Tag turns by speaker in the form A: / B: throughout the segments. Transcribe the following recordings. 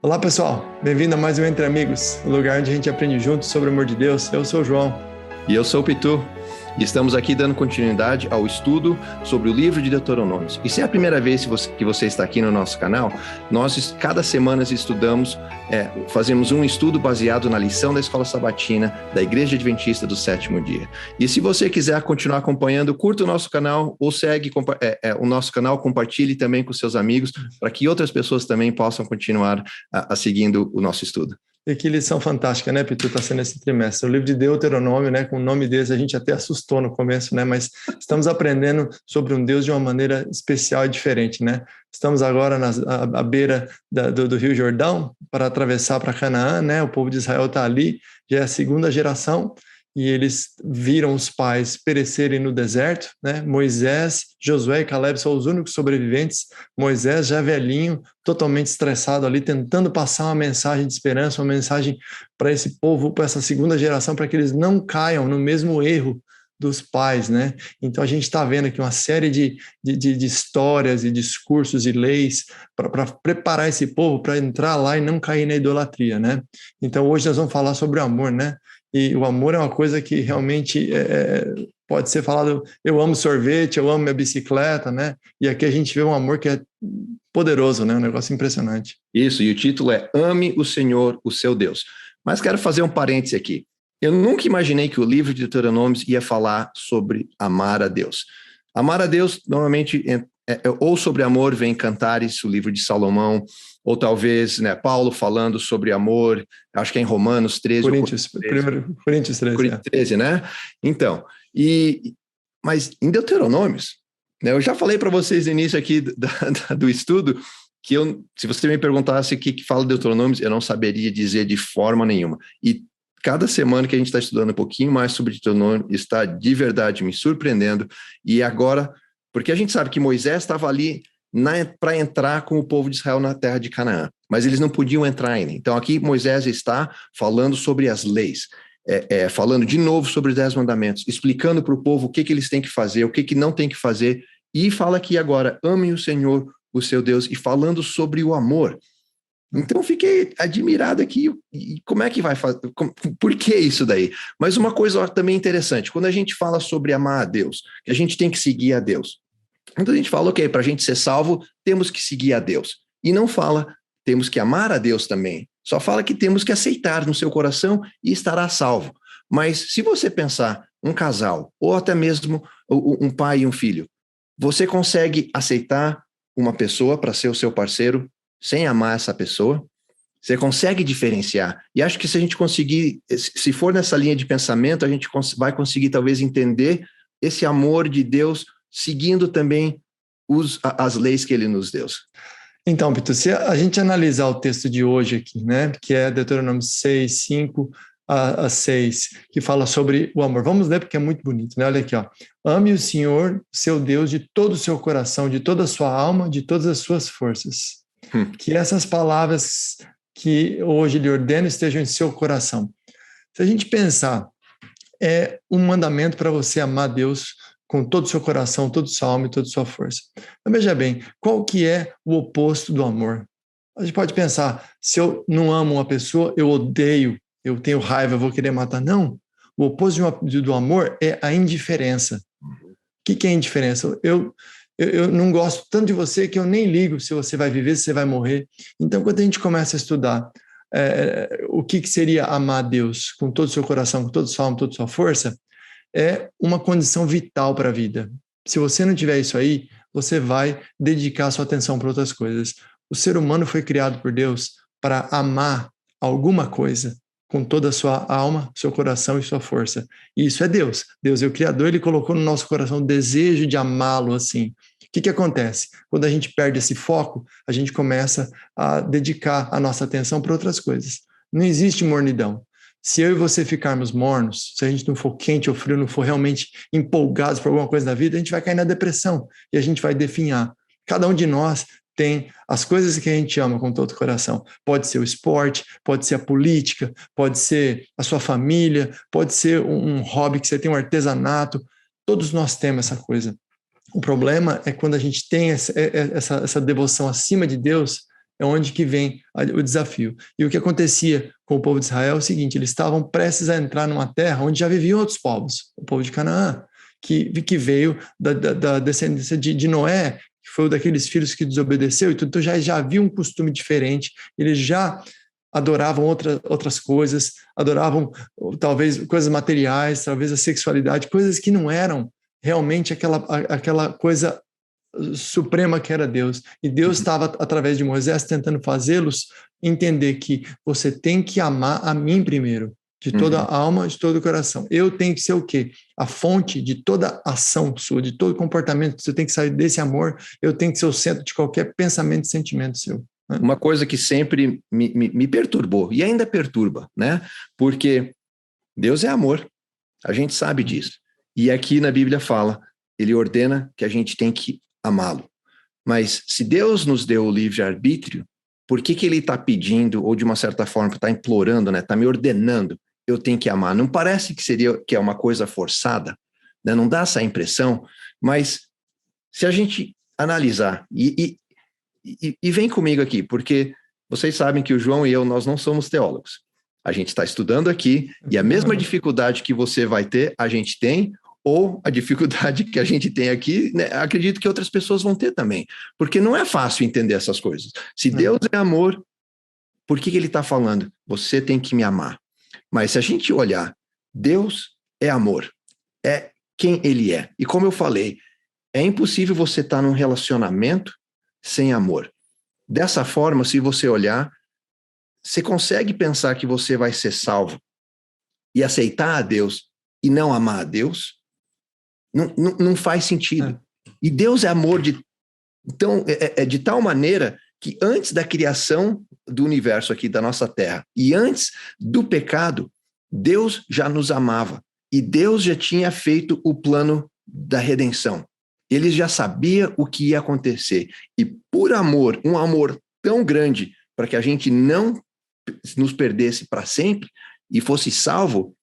A: Olá pessoal, bem-vindo a mais um Entre Amigos, o lugar onde a gente aprende juntos sobre o amor de Deus. Eu sou o João.
B: E eu sou o Pitu. E estamos aqui dando continuidade ao estudo sobre o livro de Deuteronômios. E se é a primeira vez que você está aqui no nosso canal, nós cada semana estudamos, fazemos um estudo baseado na lição da Escola Sabatina da Igreja Adventista do Sétimo Dia. E se você quiser continuar acompanhando, curta o nosso canal ou segue o nosso canal, compartilhe também com seus amigos, para que outras pessoas também possam continuar seguindo o nosso estudo.
A: E que lição fantástica, né, Pitu, está sendo esse trimestre. O livro de Deuteronômio, né, com o nome desse, a gente até assustou no começo, né, mas estamos aprendendo sobre um Deus de uma maneira especial e diferente, né. Estamos agora à beira do Rio Jordão para atravessar para Canaã, né, o povo de Israel está ali, já é a segunda geração, e eles viram os pais perecerem no deserto, né? Moisés, Josué e Caleb são os únicos sobreviventes. Moisés já velhinho, totalmente estressado ali, tentando passar uma mensagem de esperança, uma mensagem para esse povo, para essa segunda geração, para que eles não caiam no mesmo erro dos pais, né? Então a gente está vendo aqui uma série de histórias e discursos e leis para preparar esse povo para entrar lá e não cair na idolatria, né? Então hoje nós vamos falar sobre o amor, né? E o amor é uma coisa que realmente pode ser falado, eu amo sorvete, eu amo minha bicicleta, né? E aqui a gente vê um amor que é poderoso, né? Um negócio impressionante.
B: Isso, e o título é Ame o Senhor, o seu Deus. Mas quero fazer um parêntese aqui. Eu nunca imaginei que o livro de Deuteronômios ia falar sobre amar a Deus. Amar a Deus, normalmente, ou sobre amor vem Cantares, o livro de Salomão, ou talvez, né, Paulo falando sobre amor, acho que é em Romanos 13.
A: Coríntios 13.
B: Coríntios 13, né? Então, mas em Deuteronômios, né, eu já falei para vocês no início aqui do estudo, que se você me perguntasse o que fala Deuteronômios, eu não saberia dizer de forma nenhuma. E cada semana que a gente está estudando um pouquinho mais sobre Deuteronômio, está de verdade me surpreendendo. E agora, porque a gente sabe que Moisés estava ali para entrar com o povo de Israel na terra de Canaã, mas eles não podiam entrar ainda. Então aqui Moisés está falando sobre as leis, falando de novo sobre os 10 mandamentos, explicando para o povo o que eles têm que fazer, o que não tem que fazer, e fala aqui agora, ame o Senhor, o seu Deus, e falando sobre o amor. Então fiquei admirado aqui, e como é que vai fazer, por que isso daí? Mas uma coisa também interessante, quando a gente fala sobre amar a Deus, que a gente tem que seguir a Deus, então a gente fala, ok, para a gente ser salvo, temos que seguir a Deus. E não fala, temos que amar a Deus também. Só fala que temos que aceitar no seu coração e estará salvo. Mas se você pensar um casal, ou até mesmo um pai e um filho, você consegue aceitar uma pessoa para ser o seu parceiro sem amar essa pessoa? Você consegue diferenciar. E acho que se a gente conseguir, se for nessa linha de pensamento, a gente vai conseguir talvez entender esse amor de Deus seguindo também as leis que ele nos deu.
A: Então, Pitu, se a gente analisar o texto de hoje aqui, né, que é Deuteronômio 6, 5 a 6, que fala sobre o amor. Vamos ler porque é muito bonito, né? Olha aqui, ó. Ame o Senhor, seu Deus, de todo o seu coração, de toda a sua alma, de todas as suas forças. Que essas palavras que hoje lhe ordeno estejam em seu coração. Se a gente pensar, é um mandamento para você amar Deus com todo o seu coração, toda a sua alma e toda a sua força. Então, veja bem, qual que é o oposto do amor? A gente pode pensar, se eu não amo uma pessoa, eu odeio, eu tenho raiva, eu vou querer matar. Não, o oposto do amor é a indiferença. O que é indiferença? Eu não gosto tanto de você que eu nem ligo se você vai viver, se você vai morrer. Então, quando a gente começa a estudar o que seria amar a Deus com todo o seu coração, com toda a sua alma, toda a sua força, é uma condição vital para a vida. Se você não tiver isso aí, você vai dedicar sua atenção para outras coisas. O ser humano foi criado por Deus para amar alguma coisa com toda a sua alma, seu coração e sua força. E isso é Deus. Deus é o Criador, Ele colocou no nosso coração o desejo de amá-lo assim. O que acontece? Quando a gente perde esse foco, a gente começa a dedicar a nossa atenção para outras coisas. Não existe mornidão. Se eu e você ficarmos mornos, se a gente não for quente ou frio, não for realmente empolgados por alguma coisa da vida, a gente vai cair na depressão e a gente vai definhar. Cada um de nós tem as coisas que a gente ama com todo o coração. Pode ser o esporte, pode ser a política, pode ser a sua família, pode ser um hobby que você tem, um artesanato. Todos nós temos essa coisa. O problema é quando a gente tem essa devoção acima de Deus, é onde que vem o desafio. E o que acontecia com o povo de Israel é o seguinte, eles estavam prestes a entrar numa terra onde já viviam outros povos, o povo de Canaã, que veio da descendência de Noé, que foi um daqueles filhos que desobedeceu, e tudo, então já havia um costume diferente, eles já adoravam outras coisas, adoravam talvez coisas materiais, talvez a sexualidade, coisas que não eram realmente aquela coisa suprema que era Deus. E Deus estava, através de Moisés, tentando fazê-los entender que você tem que amar a mim primeiro, de toda a alma, de todo o coração. Eu tenho que ser o quê? A fonte de toda ação sua, de todo comportamento, você tem que sair desse amor, eu tenho que ser o centro de qualquer pensamento e sentimento seu.
B: Uma coisa que sempre me perturbou, e ainda perturba, né? Porque Deus é amor, a gente sabe disso. E aqui na Bíblia fala, ele ordena que a gente tem que amá-lo. Mas se Deus nos deu o livre-arbítrio, por que ele está pedindo, ou de uma certa forma está implorando, né? Está me ordenando, eu tenho que amar? Não parece que é uma coisa forçada, né? Não dá essa impressão, mas se a gente analisar e vem comigo aqui, porque vocês sabem que o João e eu, nós não somos teólogos. A gente está estudando aqui e a mesma dificuldade que você vai ter, a gente tem, ou a dificuldade que a gente tem aqui, né, acredito que outras pessoas vão ter também, porque não é fácil entender essas coisas. Se Deus é amor, por que ele está falando? Você tem que me amar. Mas se a gente olhar, Deus é amor, é quem ele é. E como eu falei, é impossível você estar num relacionamento sem amor. Dessa forma, se você olhar, você consegue pensar que você vai ser salvo e aceitar a Deus e não amar a Deus? Não faz sentido. E Deus é amor de tal maneira que antes da criação do universo aqui, da nossa terra, e antes do pecado, Deus já nos amava. E Deus já tinha feito o plano da redenção. Ele já sabia o que ia acontecer. E por amor, um amor tão grande, para que a gente não nos perdesse para sempre e fosse salvo,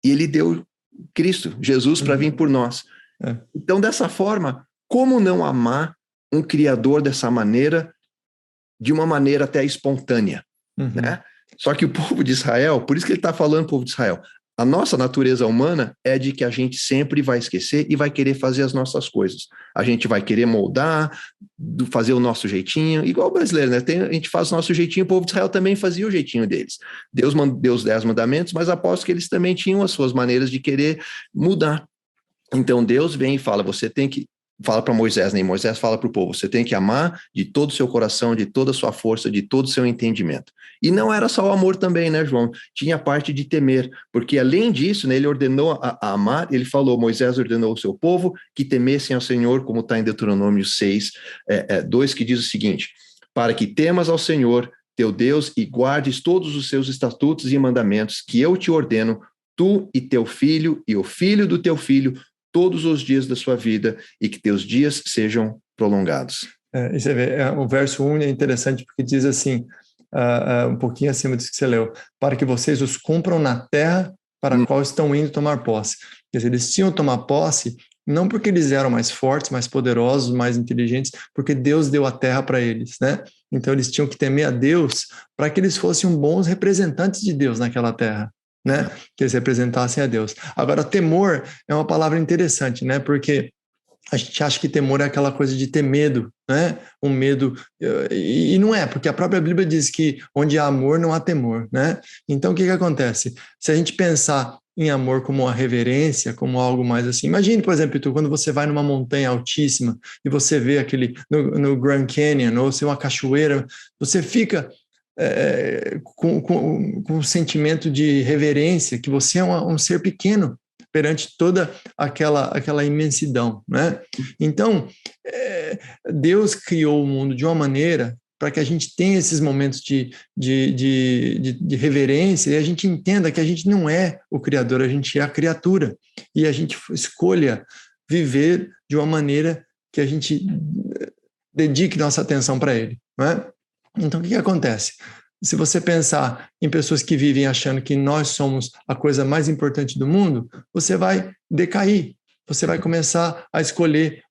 B: ele deu Cristo, Jesus, para vir por nós. Então, dessa forma, como não amar um Criador dessa maneira, de uma maneira até espontânea, né? Só que o povo de Israel, por isso que ele está falando povo de Israel, a nossa natureza humana é de que a gente sempre vai esquecer e vai querer fazer as nossas coisas. A gente vai querer moldar, fazer o nosso jeitinho, igual o brasileiro, né? A gente faz o nosso jeitinho, o povo de Israel também fazia o jeitinho deles. Deus deu os 10 mandamentos, mas aposto que eles também tinham as suas maneiras de querer mudar. Então Deus vem e fala, você tem que... Fala para Moisés, né? E Moisés fala para o povo, você tem que amar de todo o seu coração, de toda a sua força, de todo o seu entendimento. E não era só o amor também, né, João? Tinha a parte de temer, porque além disso, né, ele ordenou a amar, ele falou, Moisés ordenou ao seu povo que temessem ao Senhor, como está em Deuteronômio 6, 2, que diz o seguinte, para que temas ao Senhor, teu Deus, e guardes todos os seus estatutos e mandamentos que eu te ordeno, tu e teu filho, e o filho do teu filho, todos os dias da sua vida, e que teus dias sejam prolongados.
A: E você vê, o verso 1 é interessante porque diz assim, um pouquinho acima disso que você leu, para que vocês os cumpram na terra para a qual estão indo tomar posse. Quer dizer, eles tinham tomar posse não porque eles eram mais fortes, mais poderosos, mais inteligentes, porque Deus deu a terra para eles, né? Então eles tinham que temer a Deus para que eles fossem bons representantes de Deus naquela terra, né? Que eles representassem a Deus. Agora, temor é uma palavra interessante, né? Porque a gente acha que temor é aquela coisa de ter medo, né? Um medo, e não é, porque a própria Bíblia diz que onde há amor não há temor, né? Então, o que acontece? Se a gente pensar em amor como uma reverência, como algo mais assim, imagine, por exemplo, quando você vai numa montanha altíssima e você vê no Grand Canyon, ou se uma cachoeira, você fica com um sentimento de reverência, que você é um ser pequeno perante toda aquela imensidão, né? Então, Deus criou o mundo de uma maneira para que a gente tenha esses momentos de reverência e a gente entenda que a gente não é o Criador, a gente é a criatura, e a gente escolha viver de uma maneira que a gente dedique nossa atenção para Ele, não é? Então, o que acontece? Se você pensar em pessoas que vivem achando que nós somos a coisa mais importante do mundo, você vai decair, você vai começar a escolher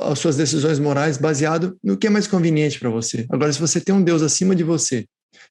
A: as suas decisões morais baseado no que é mais conveniente para você. Agora, se você tem um Deus acima de você,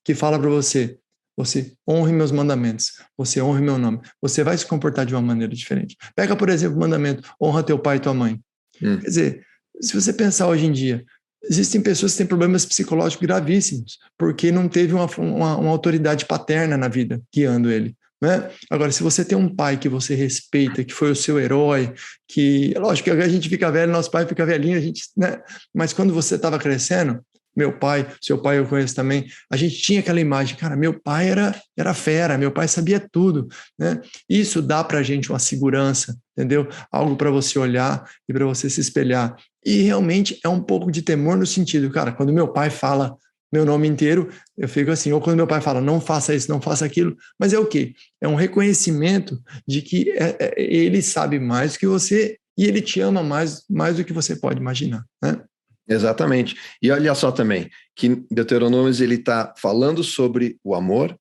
A: que fala para você, você honre meus mandamentos, você honre meu nome, você vai se comportar de uma maneira diferente. Pega, por exemplo, o mandamento, honra teu pai e tua mãe. Quer dizer, se você pensar hoje em dia, existem pessoas que têm problemas psicológicos gravíssimos, porque não teve uma autoridade paterna na vida guiando ele. Né? Agora, se você tem um pai que você respeita, que foi o seu herói, que, lógico, que a gente fica velho, nosso pai fica velhinho, a gente, né? Mas quando você estava crescendo, meu pai, seu pai eu conheço também, a gente tinha aquela imagem, cara, meu pai era fera, meu pai sabia tudo, né? Isso dá para a gente uma segurança, entendeu? Algo para você olhar e para você se espelhar. E realmente é um pouco de temor no sentido, cara, quando meu pai fala meu nome inteiro, eu fico assim, ou quando meu pai fala, não faça isso, não faça aquilo, mas é o quê? É um reconhecimento de que ele sabe mais do que você e ele te ama mais do que você pode imaginar, né?
B: Exatamente. E olha só também, que Deuteronômios ele está falando sobre o amor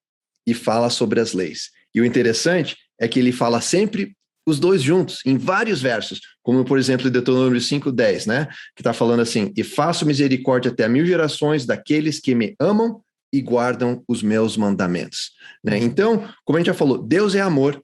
B: e fala sobre as leis. E o interessante é que ele fala sempre os dois juntos, em vários versos, como por exemplo Deuteronômio 5:10, né? Que está falando assim, e faço misericórdia até 1000 gerações daqueles que me amam e guardam os meus mandamentos. Né? Então, como a gente já falou, Deus é amor,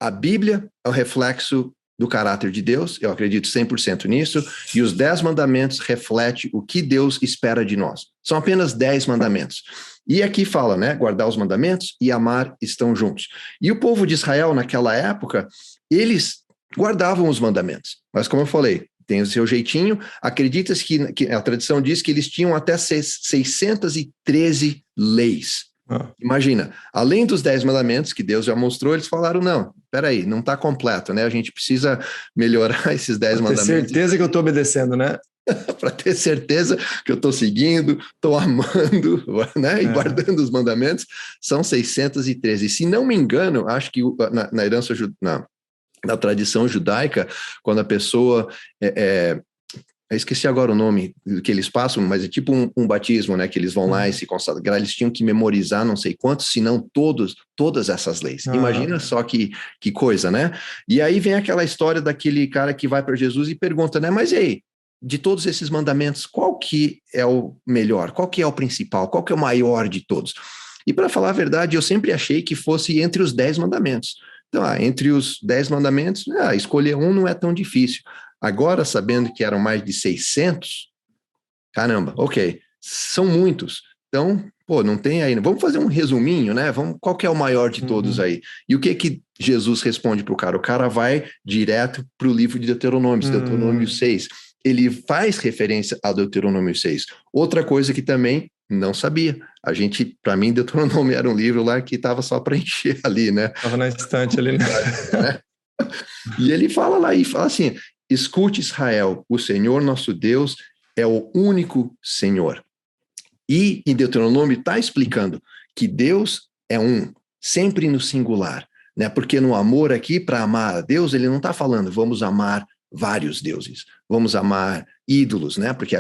B: a Bíblia é o reflexo do caráter de Deus, eu acredito 100% nisso, e os 10 mandamentos refletem o que Deus espera de nós. São apenas 10 mandamentos. E aqui fala, né, guardar os mandamentos e amar estão juntos. E o povo de Israel, naquela época, eles guardavam os mandamentos. Mas como eu falei, tem o seu jeitinho, acredita-se que a tradição diz que eles tinham até 613 leis. Imagina, além dos 10 mandamentos que Deus já mostrou, eles falaram, não, peraí, não está completo, né? A gente precisa melhorar esses 10 mandamentos.
A: Ter certeza que eu estou obedecendo, né?
B: Para ter certeza que eu estou seguindo, estou amando, né? E guardando os mandamentos, são 613. Se não me engano, acho que na herança na tradição judaica, quando a pessoa eu esqueci agora o nome que eles passam, mas é tipo um batismo, né? Que eles vão lá e se consagrar. Eles tinham que memorizar não sei quantos, se não todas essas leis. Imagina só que coisa, né? E aí vem aquela história daquele cara que vai para Jesus e pergunta, né? Mas e aí, de todos esses mandamentos, qual que é o melhor? Qual que é o principal? Qual que é o maior de todos? E para falar a verdade, eu sempre achei que fosse entre os 10 mandamentos. Então, entre os 10 mandamentos, escolher um não é tão difícil. Agora, sabendo que eram mais de 600, caramba, ok, são muitos. Então, não tem aí. Vamos fazer um resuminho, né? Qual que é o maior de todos aí? E o que Jesus responde para o cara? O cara vai direto para o livro de Deuteronômio, Deuteronômio 6. Ele faz referência a Deuteronômio 6. Outra coisa que também não sabia. Para mim, Deuteronômio era um livro lá que estava só para encher ali, né?
A: Estava na estante ali, né?
B: E ele fala lá e fala assim, escute Israel, o Senhor nosso Deus é o único Senhor. E em Deuteronômio está explicando que Deus é um, sempre no singular, né? Porque no amor aqui, para amar a Deus, ele não está falando vamos amar vários deuses, vamos amar ídolos, né? Porque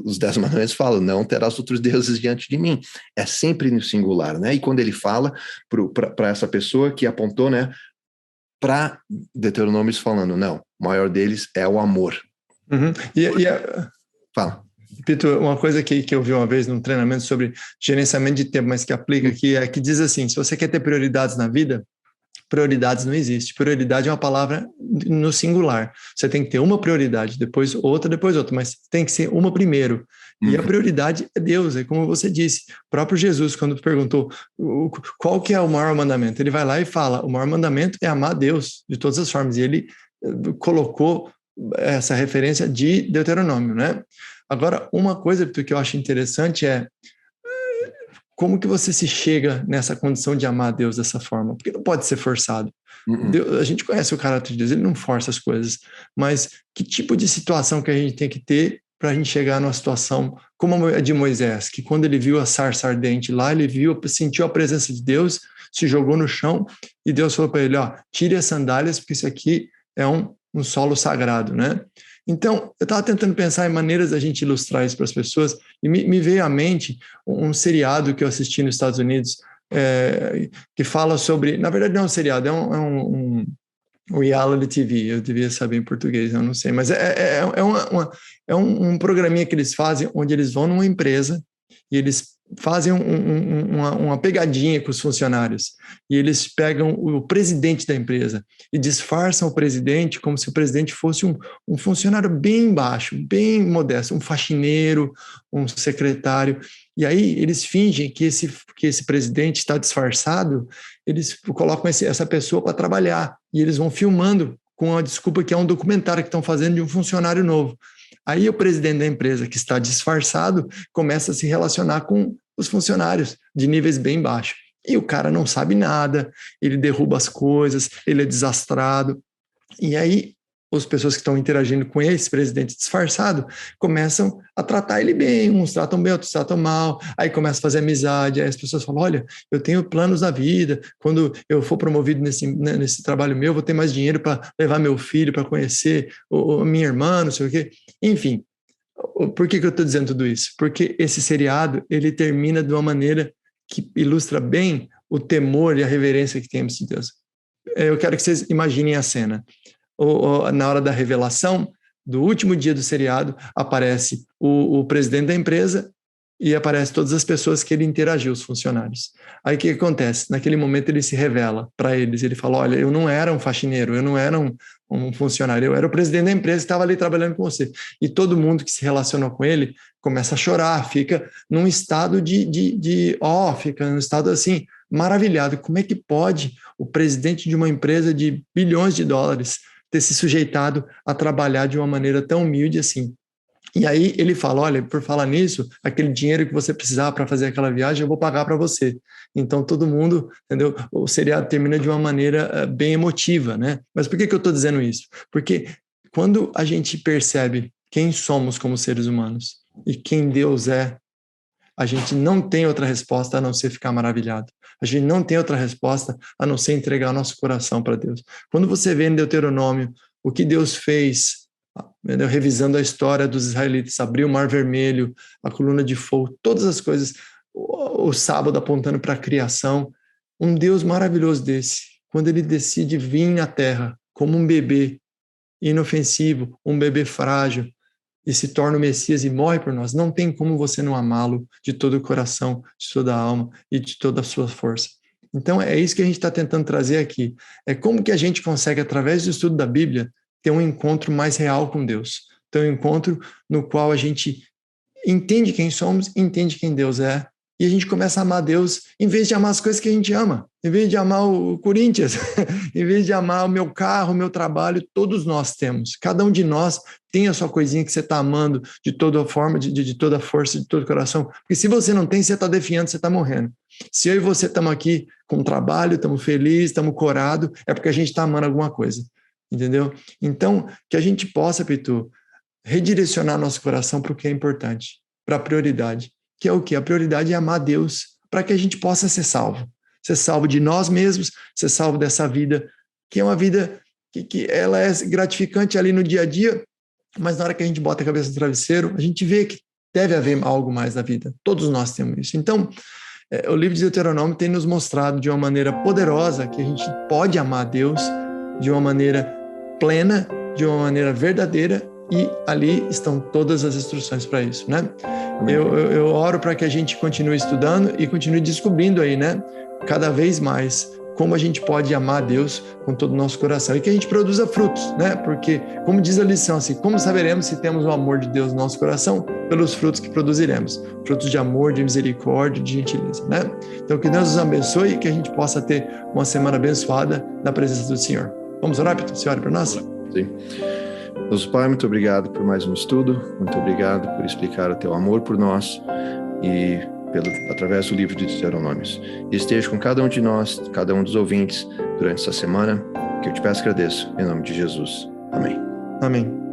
B: os 10 mandamentos falam, não terás outros deuses diante de mim. É sempre no singular, né? E quando ele fala para essa pessoa que apontou, né? Para Deuteronômio falando, não, o maior deles é o amor.
A: Uhum.
B: Fala.
A: Pito, uma coisa que eu vi uma vez num treinamento sobre gerenciamento de tempo, mas que aplica aqui, é que diz assim, se você quer ter prioridades na vida, prioridades não existe. Prioridade é uma palavra no singular. Você tem que ter uma prioridade, depois outra, mas tem que ser uma primeiro. E a prioridade é Deus, é como você disse. O próprio Jesus, quando perguntou qual que é o maior mandamento, ele vai lá e fala, o maior mandamento é amar a Deus de todas as formas. E ele colocou essa referência de Deuteronômio, né? Agora, uma coisa que eu acho interessante é como que você se chega nessa condição de amar a Deus dessa forma? Porque não pode ser forçado. Deus, a gente conhece o caráter de Deus, ele não força as coisas, mas que tipo de situação que a gente tem que ter para a gente chegar numa situação como a de Moisés, que quando ele viu a sarça ardente lá, ele sentiu a presença de Deus, se jogou no chão e Deus falou para ele, tire as sandálias, porque isso aqui é um solo sagrado, né? Então, eu estava tentando pensar em maneiras da gente ilustrar isso para as pessoas e me veio à mente um seriado que eu assisti nos Estados Unidos que fala sobre... Na verdade, não é um seriado, é Reality TV, eu devia saber em português, eu não sei, mas é um programinha que eles fazem, onde eles vão numa empresa e eles fazem uma pegadinha com os funcionários, e eles pegam o presidente da empresa e disfarçam o presidente como se o presidente fosse um funcionário bem baixo, bem modesto, um faxineiro, um secretário, e aí eles fingem que esse presidente está disfarçado, eles colocam essa pessoa para trabalhar, e eles vão filmando com a desculpa que é um documentário que estão fazendo de um funcionário novo. Aí o presidente da empresa, que está disfarçado, começa a se relacionar com os funcionários de níveis bem baixos. E o cara não sabe nada, ele derruba as coisas, ele é desastrado. E aí as pessoas que estão interagindo com esse presidente disfarçado começam a tratar ele bem, uns tratam bem, outros tratam mal, aí começa a fazer amizade, aí as pessoas falam, olha, eu tenho planos na vida, quando eu for promovido nesse trabalho meu, vou ter mais dinheiro para levar meu filho para conhecer minha irmã, não sei o quê. Enfim, por que eu estou dizendo tudo isso? Porque esse seriado, ele termina de uma maneira que ilustra bem o temor e a reverência que temos de Deus. Eu quero que vocês imaginem a cena. Na hora da revelação, do último dia do seriado, aparece o presidente da empresa e aparece todas as pessoas que ele interagiu, os funcionários. Aí o que acontece? Naquele momento ele se revela para eles, ele fala, olha, eu não era um faxineiro, eu não era um funcionário, eu era o presidente da empresa que estava ali trabalhando com você. E todo mundo que se relacionou com ele começa a chorar, fica num estado fica num estado assim, maravilhado. Como é que pode o presidente de uma empresa de bilhões de dólares ter se sujeitado a trabalhar de uma maneira tão humilde assim? E aí ele fala, olha, por falar nisso, aquele dinheiro que você precisava para fazer aquela viagem, eu vou pagar para você. Então todo mundo, entendeu? O seriado termina de uma maneira bem emotiva, né? Mas por que eu estou dizendo isso? Porque quando a gente percebe quem somos como seres humanos e quem Deus é, a gente não tem outra resposta a não ser ficar maravilhado. A gente não tem outra resposta a não ser entregar o nosso coração para Deus. Quando você vê em Deuteronômio o que Deus fez, revisando a história dos israelitas, abriu o Mar Vermelho, a coluna de fogo, todas as coisas, o sábado apontando para a criação, um Deus maravilhoso desse, quando ele decide vir na terra como um bebê inofensivo, um bebê frágil, e se torna o Messias e morre por nós, não tem como você não amá-lo de todo o coração, de toda a alma e de toda a sua força. Então é isso que a gente está tentando trazer aqui. É como que a gente consegue, através do estudo da Bíblia, ter um encontro mais real com Deus. Ter um encontro no qual a gente entende quem somos, entende quem Deus é, e a gente começa a amar Deus em vez de amar as coisas que a gente ama, em vez de amar o Corinthians, em vez de amar o meu carro, o meu trabalho, todos nós temos. Cada um de nós tem a sua coisinha que você está amando de toda forma, de toda força, de todo coração. Porque se você não tem, você está definhando, você está morrendo. Se eu e você estamos aqui com trabalho, estamos felizes, estamos corados, é porque a gente está amando alguma coisa. Entendeu? Então, que a gente possa, Pitu, redirecionar nosso coração para o que é importante, para a prioridade. Que é o quê? A prioridade é amar Deus, para que a gente possa ser salvo. Ser salvo de nós mesmos, ser salvo dessa vida, que é uma vida que ela é gratificante ali no dia a dia, mas na hora que a gente bota a cabeça no travesseiro, a gente vê que deve haver algo mais na vida. Todos nós temos isso. Então, o livro de Deuteronômio tem nos mostrado de uma maneira poderosa que a gente pode amar Deus de uma maneira plena, de uma maneira verdadeira, e ali estão todas as instruções para isso, né? Eu oro para que a gente continue estudando e continue descobrindo aí, né? Cada vez mais como a gente pode amar Deus com todo o nosso coração e que a gente produza frutos, né? Porque, como diz a lição, assim, como saberemos se temos o amor de Deus no nosso coração? Pelos frutos que produziremos. Frutos de amor, de misericórdia, de gentileza, né? Então, que Deus nos abençoe e que a gente possa ter uma semana abençoada na presença do Senhor. Vamos orar, Pitu? Você ora para nós?
B: Sim. Nosso Pai, muito obrigado por mais um estudo, muito obrigado por explicar o teu amor por nós e através do livro de Deuteronômios. Esteja com cada um de nós, cada um dos ouvintes durante essa semana, que eu te peço e agradeço, em nome de Jesus. Amém.
A: Amém.